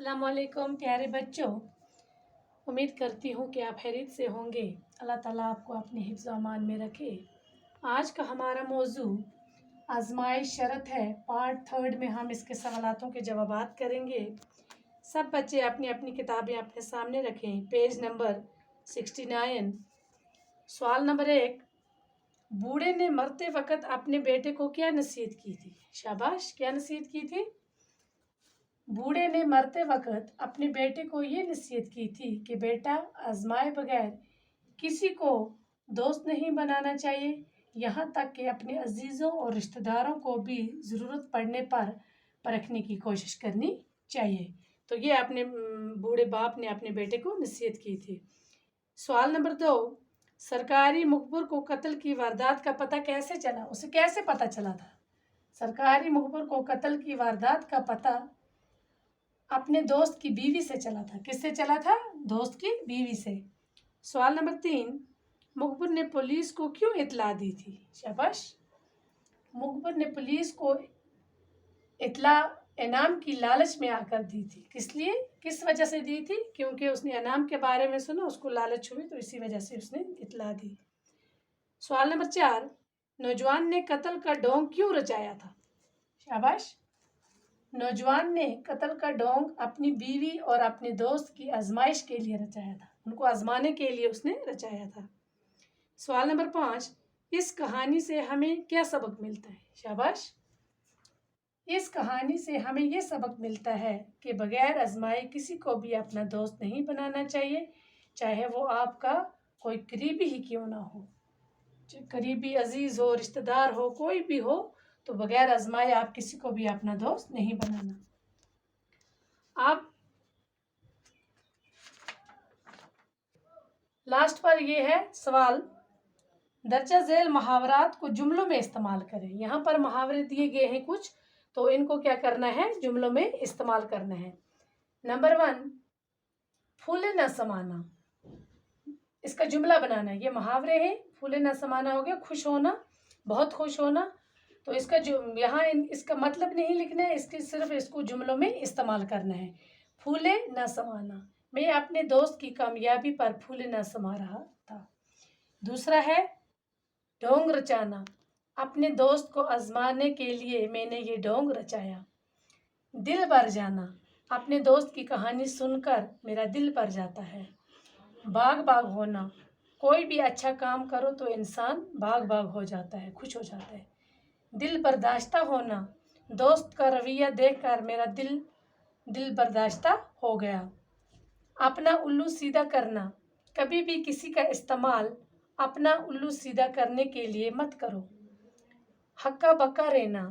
अस्सलामुअलैकुम प्यारे बच्चों, उम्मीद करती हूँ कि आप खैरियत से होंगे। अल्लाह ताला आपको अपने हिफ्ज़ व अमान में रखे। आज का हमारा मौजू आज़माइश शरत है। पार्ट 3 में हम इसके सवालातों के जवाबात करेंगे। सब बच्चे अपनी अपनी किताबें अपने सामने रखें। Page number 69। सवाल नंबर 1, बूढ़े ने मरते वक़्त अपने बेटे को क्या नसीहत की थी? शाबाश, क्या नसीहत की थी? बूढ़े ने मरते वक़्त अपने बेटे को ये नसीहत की थी कि बेटा, आजमाए बगैर किसी को दोस्त नहीं बनाना चाहिए, यहाँ तक कि अपने अजीज़ों और रिश्तेदारों को भी ज़रूरत पड़ने पर परखने की कोशिश करनी चाहिए। तो ये अपने बूढ़े बाप ने अपने बेटे को नसीहत की थी। सवाल नंबर 2, सरकारी मुखबिर को कत्ल की वारदात का पता कैसे चला? उसे कैसे पता चला था? सरकारी मुखबिर को कत्ल की वारदात का पता अपने दोस्त की बीवी से चला था। किससे चला था? दोस्त की बीवी से। सवाल नंबर 3, मुखबिर ने पुलिस को क्यों इत्तला दी थी? शाबाश, मुखबिर ने पुलिस को इत्तला इनाम की लालच में आकर दी थी। किस वजह से दी थी? क्योंकि उसने इनाम के बारे में सुना, उसको लालच हुई, तो इसी वजह से उसने इत्तला दी। सवाल नंबर 4, नौजवान ने कत्ल का ढोंग क्यों रचाया था? शाबाश, नौजवान ने कत्ल का ढोंग अपनी बीवी और अपने दोस्त की आजमाइश के लिए रचाया था। उनको आजमाने के लिए उसने रचाया था। सवाल नंबर 5, इस कहानी से हमें क्या सबक मिलता है? शाबाश, इस कहानी से हमें यह सबक मिलता है कि बगैर आजमाए किसी को भी अपना दोस्त नहीं बनाना चाहिए, चाहे वो आपका कोई करीबी ही क्यों ना हो। करीबी अजीज हो, रिश्तेदार हो, कोई भी हो, तो बगैर आजमाए आप किसी को भी अपना दोस्त नहीं बनाना। आप लास्ट पर ये है सवाल, दर्जा झेल मुहावरात को जुमलों में इस्तेमाल करें। यहाँ पर मुहावरे दिए गए हैं कुछ, तो इनको क्या करना है? जुमलों में इस्तेमाल करना है। नंबर 1, फूले न समाना, इसका जुमला बनाना है। ये मुहावरे हैं। फूले न समाना हो गया खुश होना, बहुत खुश होना। तो इसका जो यहाँ इसका मतलब नहीं लिखना है, इसके सिर्फ इसको जुमलों में इस्तेमाल करना है। फूले न समाना, मैं अपने दोस्त की कामयाबी पर फूले न समा रहा था। दूसरा है ढोंग रचाना, अपने दोस्त को आजमाने के लिए मैंने ये ढोंग रचाया। दिल भर जाना, अपने दोस्त की कहानी सुनकर मेरा दिल भर जाता है। बाग बाग होना, कोई भी अच्छा काम करो तो इंसान बाग बाग हो जाता है, खुश हो जाता है। दिल बर्दाश्ता होना, दोस्त का रवैया देखकर मेरा दिल बर्दाश्ता हो गया। अपना उल्लू सीधा करना, कभी भी किसी का इस्तेमाल अपना उल्लू सीधा करने के लिए मत करो। हक्का बक्का रहना,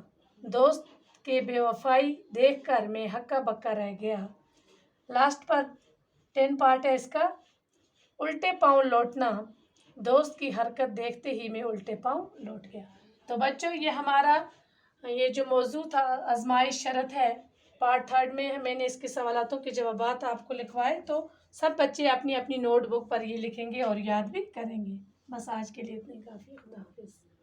दोस्त के बेवफाई देखकर मैं हक्का बक्का रह गया। लास्ट पर 10 पार्ट है इसका। उल्टे पाँव लौटना, दोस्त की हरकत देखते ही मैं उल्टे पाँव लौट गया। तो बच्चों, ये हमारा ये जो मौजू था आजमाइश शरत है, पार्ट 3 में मैंने इसके सवालातों के जवाबात आपको लिखवाए। तो सब बच्चे अपनी अपनी नोटबुक पर ये लिखेंगे और याद भी करेंगे। बस आज के लिए इतना ही काफ़ी। खुदा हाफिज़।